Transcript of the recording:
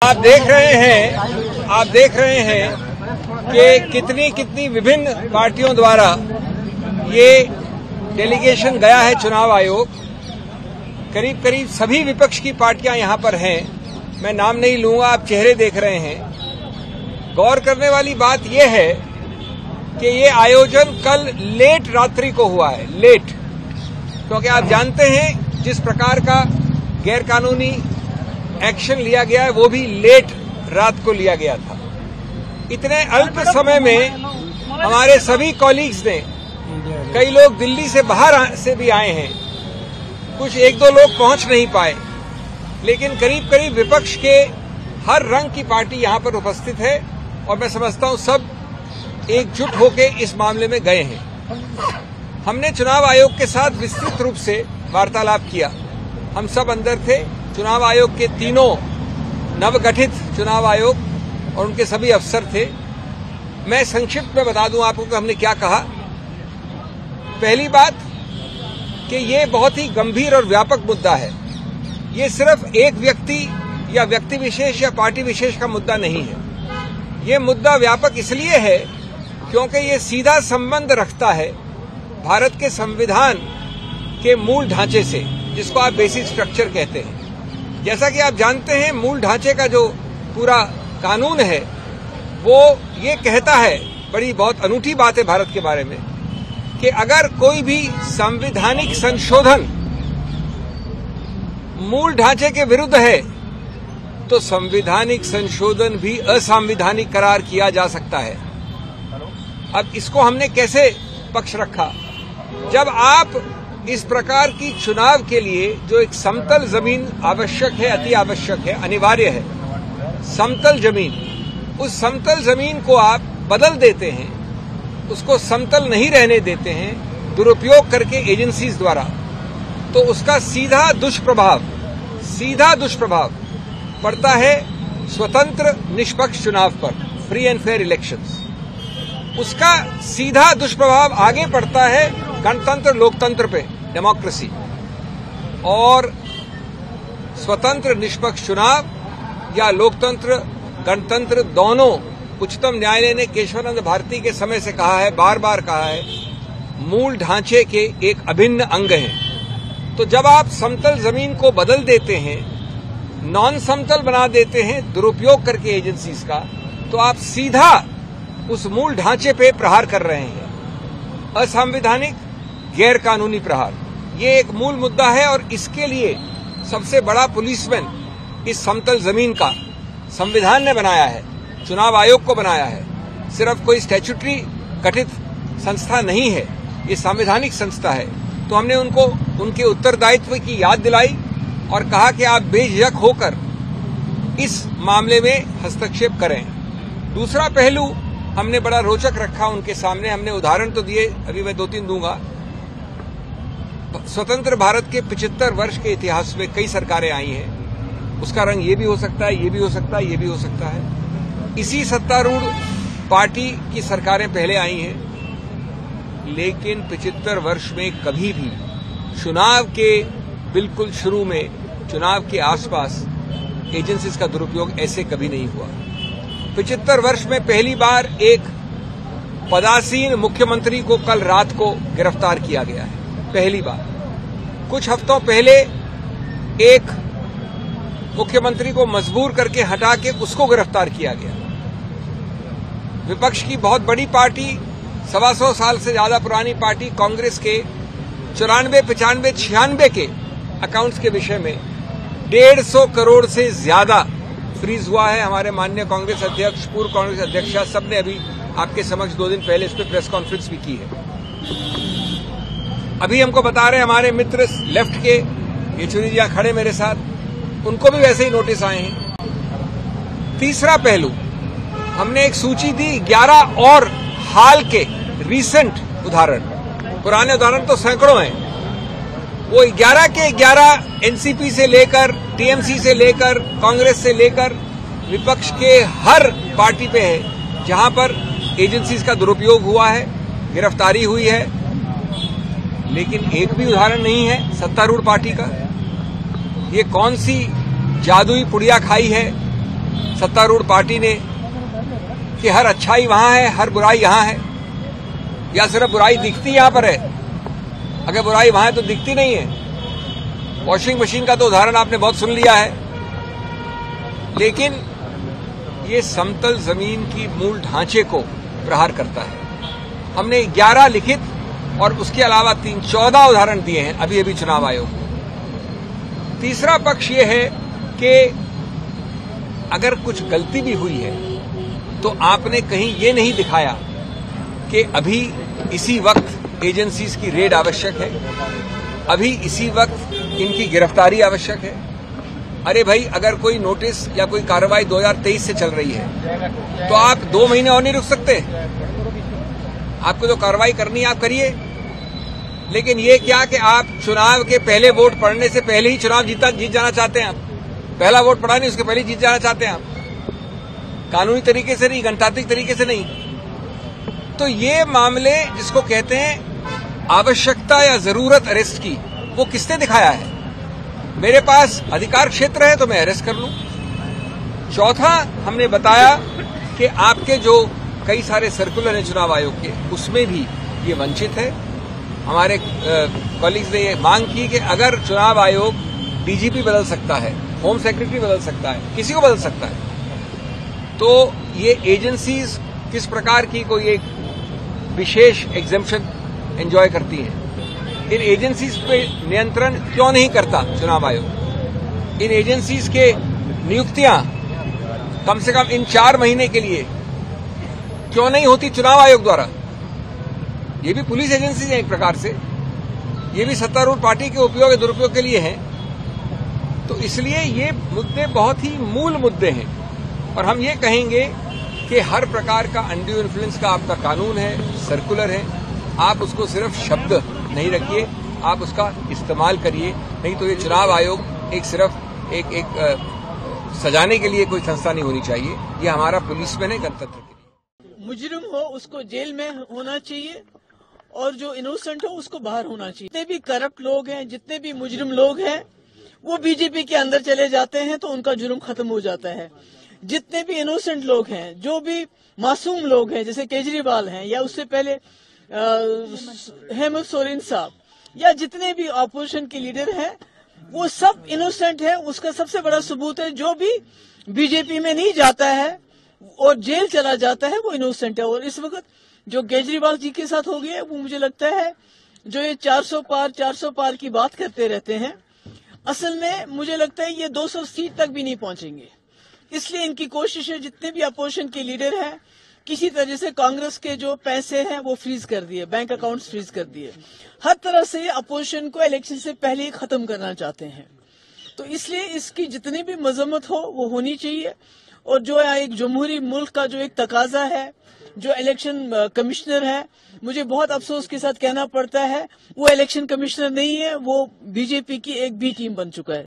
आप देख रहे हैं कि कितनी विभिन्न पार्टियों द्वारा ये डेलीगेशन गया है चुनाव आयोग। करीब सभी विपक्ष की पार्टियां यहां पर हैं। मैं नाम नहीं लूंगा, आप चेहरे देख रहे हैं। गौर करने वाली बात यह है कि ये आयोजन कल लेट रात्रि को हुआ है, लेट, क्योंकि आप जानते हैं जिस प्रकार का गैरकानूनी एक्शन लिया गया है वो भी लेट रात को लिया गया था। इतने अल्प समय में हमारे सभी कॉलीग्स ने, कई लोग दिल्ली से बाहर से भी आए हैं, कुछ एक दो लोग पहुंच नहीं पाए, लेकिन करीब विपक्ष के हर रंग की पार्टी यहां पर उपस्थित है और मैं समझता हूं सब एकजुट होकर इस मामले में गए हैं। हमने चुनाव आयोग के साथ विस्तृत रूप से वार्तालाप किया। हम सब अंदर थे। चुनाव आयोग के तीनों नवगठित चुनाव आयोग और उनके सभी अफसर थे। मैं संक्षिप्त में बता दूं आपको कि हमने क्या कहा। पहली बात कि ये बहुत ही गंभीर और व्यापक मुद्दा है। ये सिर्फ एक व्यक्ति या व्यक्ति विशेष या पार्टी विशेष का मुद्दा नहीं है। ये मुद्दा व्यापक इसलिए है क्योंकि ये सीधा संबंध रखता है भारत के संविधान के मूल ढांचे से, जिसको आप बेसिक स्ट्रक्चर कहते हैं। जैसा कि आप जानते हैं, मूल ढांचे का जो पूरा कानून है वो ये कहता है, बड़ी बहुत अनूठी बात है भारत के बारे में, कि अगर कोई भी संवैधानिक संशोधन मूल ढांचे के विरुद्ध है तो संवैधानिक संशोधन भी असंवैधानिक करार किया जा सकता है। अब इसको हमने कैसे पक्ष रखा? जब आप इस प्रकार की चुनाव के लिए जो एक समतल जमीन आवश्यक है, अति आवश्यक है, अनिवार्य है, समतल जमीन, उस समतल जमीन को आप बदल देते हैं, उसको समतल नहीं रहने देते हैं दुरुपयोग करके एजेंसीज द्वारा, तो उसका सीधा दुष्प्रभाव पड़ता है स्वतंत्र निष्पक्ष चुनाव पर, फ्री एंड फेयर इलेक्शंस। उसका सीधा दुष्प्रभाव आगे पड़ता है गणतंत्र लोकतंत्र पे, डेमोक्रेसी। और स्वतंत्र निष्पक्ष चुनाव या लोकतंत्र गणतंत्र दोनों उच्चतम न्यायालय ने केशवानंद भारती के समय से कहा है, बार बार कहा है, मूल ढांचे के एक अभिन्न अंग हैं। तो जब आप समतल जमीन को बदल देते हैं, नॉन समतल बना देते हैं दुरुपयोग करके एजेंसीज का, तो आप सीधा उस मूल ढांचे पे प्रहार कर रहे हैं, असंवैधानिक गैर कानूनी प्रहार। ये एक मूल मुद्दा है और इसके लिए सबसे बड़ा पुलिसमैन इस समतल जमीन का संविधान ने बनाया है, चुनाव आयोग को बनाया है। सिर्फ कोई स्टैट्यूटरी गठित संस्था नहीं है, ये संवैधानिक संस्था है। तो हमने उनको उनके उत्तरदायित्व की याद दिलाई और कहा कि आप बेझिझक होकर इस मामले में हस्तक्षेप करें। दूसरा पहलू हमने बड़ा रोचक रखा उनके सामने। हमने उदाहरण तो दिए, अभी मैं 2-3 दूंगा। स्वतंत्र भारत के 75 वर्ष के इतिहास में कई सरकारें आई हैं। उसका रंग ये भी हो सकता है, ये भी हो सकता है, ये भी हो सकता है। इसी सत्तारूढ़ पार्टी की सरकारें पहले आई हैं, लेकिन 75 वर्ष में कभी भी चुनाव के बिल्कुल शुरू में, चुनाव के आसपास एजेंसीज का दुरुपयोग ऐसे कभी नहीं हुआ। 75 वर्ष में पहली बार एक पदासीन मुख्यमंत्री को कल रात को गिरफ्तार किया गया है, पहली बार। कुछ हफ्तों पहले एक मुख्यमंत्री को मजबूर करके हटा के उसको गिरफ्तार किया गया। विपक्ष की बहुत बड़ी पार्टी, 125 साल से ज्यादा पुरानी पार्टी कांग्रेस के 94, 95, 96 के अकाउंट्स के विषय में 150 करोड़ से ज्यादा फ्रीज हुआ है। हमारे माननीय कांग्रेस अध्यक्ष, पूर्व कांग्रेस अध्यक्षा, सबने अभी आपके समक्ष 2 दिन पहले इस पर प्रेस कॉन्फ्रेंस भी की है। अभी हमको बता रहे हमारे मित्र लेफ्ट के, येचुरी जी खड़े मेरे साथ, उनको भी वैसे ही नोटिस आए हैं। तीसरा पहलू, हमने एक सूची दी 11 और हाल के रीसेंट उदाहरण। पुराने उदाहरण तो सैकड़ों हैं। वो 11 के 11 एनसीपी से लेकर, टीएमसी से लेकर, कांग्रेस से लेकर विपक्ष के हर पार्टी पे है जहां पर एजेंसीज का दुरुपयोग हुआ है, गिरफ्तारी हुई है। लेकिन एक भी उदाहरण नहीं है सत्तारूढ़ पार्टी का। ये कौन सी जादुई पुड़िया खाई है सत्तारूढ़ पार्टी ने कि हर अच्छाई वहां है, हर बुराई यहां है, या सिर्फ बुराई दिखती यहां पर है? अगर बुराई वहां है तो दिखती नहीं है। वॉशिंग मशीन का तो उदाहरण आपने बहुत सुन लिया है, लेकिन ये समतल जमीन की मूल ढांचे को प्रहार करता है। हमने 11 लिखित और उसके अलावा 14 उदाहरण दिए हैं अभी अभी चुनाव आयोग को। तीसरा पक्ष ये है कि अगर कुछ गलती भी हुई है तो आपने कहीं ये नहीं दिखाया कि अभी इसी वक्त एजेंसीज की रेड आवश्यक है, अभी इसी वक्त इनकी गिरफ्तारी आवश्यक है। अरे भाई, अगर कोई नोटिस या कोई कार्रवाई 2023 से चल रही है तो आप 2 महीने और नहीं रुक सकते? आपको जो कार्रवाई करनी है आप करिए, लेकिन ये क्या कि आप चुनाव के पहले वोट पड़ने से पहले ही चुनाव जीत जाना चाहते हैं। आप पहला वोट पड़ा नहीं, उसके पहले जीत जाना चाहते हैं आप, कानूनी तरीके से नहीं, गणतांत्रिक तरीके से नहीं। तो ये मामले जिसको कहते हैं आवश्यकता या जरूरत अरेस्ट की, वो किसने दिखाया है? मेरे पास अधिकार क्षेत्र है तो मैं अरेस्ट कर लूं। चौथा, हमने बताया कि आपके जो कई सारे सर्कुलर हैं चुनाव आयोग के, उसमें भी ये वंचित है। हमारे कॉलीग्स ने ये मांग की कि अगर चुनाव आयोग डीजीपी बदल सकता है, होम सेक्रेटरी बदल सकता है, किसी को बदल सकता है, तो ये एजेंसीज किस प्रकार की कोई एक विशेष एग्जेम्पशन एंजॉय करती हैं? इन एजेंसीज पे नियंत्रण क्यों नहीं करता चुनाव आयोग? इन एजेंसीज के नियुक्तियां कम से कम इन 4 महीने के लिए क्यों नहीं होती चुनाव आयोग द्वारा? ये भी पुलिस एजेंसीज हैं एक प्रकार से, ये भी सत्तारूढ़ पार्टी के उपयोग या दुरुपयोग के लिए हैं। तो इसलिए ये मुद्दे बहुत ही मूल मुद्दे हैं, और हम ये कहेंगे कि हर प्रकार का अनड्यू इन्फ्लुएंस का आपका कानून है, सर्कुलर है, आप उसको सिर्फ शब्द नहीं रखिए, आप उसका इस्तेमाल करिए। नहीं तो ये चुनाव आयोग एक सिर्फ एक सजाने के लिए कोई संस्था नहीं होनी चाहिए। ये हमारा पुलिस में नहीं, गणतंत्र के लिए। मुजरिम हो उसको जेल में होना चाहिए, और जो इनोसेंट हो उसको बाहर होना चाहिए। जितने भी करप्ट लोग हैं, जितने भी मुजरिम लोग हैं, वो बीजेपी के अंदर चले जाते हैं तो उनका जुर्म खत्म हो जाता है। जितने भी इनोसेंट लोग हैं, जो भी मासूम लोग हैं, जैसे केजरीवाल हैं, या उससे पहले हेमंत सोरेन साहब, या जितने भी ऑपोजिशन के लीडर हैं, वो सब इनोसेंट है। उसका सबसे बड़ा सबूत है, जो भी बीजेपी में नहीं जाता है और जेल चला जाता है वो इनोसेंट है। और इस वक्त जो केजरीवाल जी के साथ हो गया, वो मुझे लगता है जो ये 400 पार की बात करते रहते हैं, असल में मुझे लगता है ये 200 सीट तक भी नहीं पहुंचेंगे। इसलिए इनकी कोशिश है, जितने भी अपोजिशन के लीडर हैं, किसी तरह से कांग्रेस के जो पैसे हैं वो फ्रीज कर दिए, बैंक अकाउंट्स फ्रीज कर दिए। हर तरह से अपोजिशन को इलेक्शन से पहले ही खत्म करना चाहते हैं। तो इसलिए इसकी जितनी भी मजम्मत हो वो होनी चाहिए। और जो एक जमहूरी मुल्क का जो एक तकाजा है, जो इलेक्शन कमिश्नर है, मुझे बहुत अफसोस के साथ कहना पड़ता है, वो इलेक्शन कमिश्नर नहीं है, वो बीजेपी की एक बी टीम बन चुका है।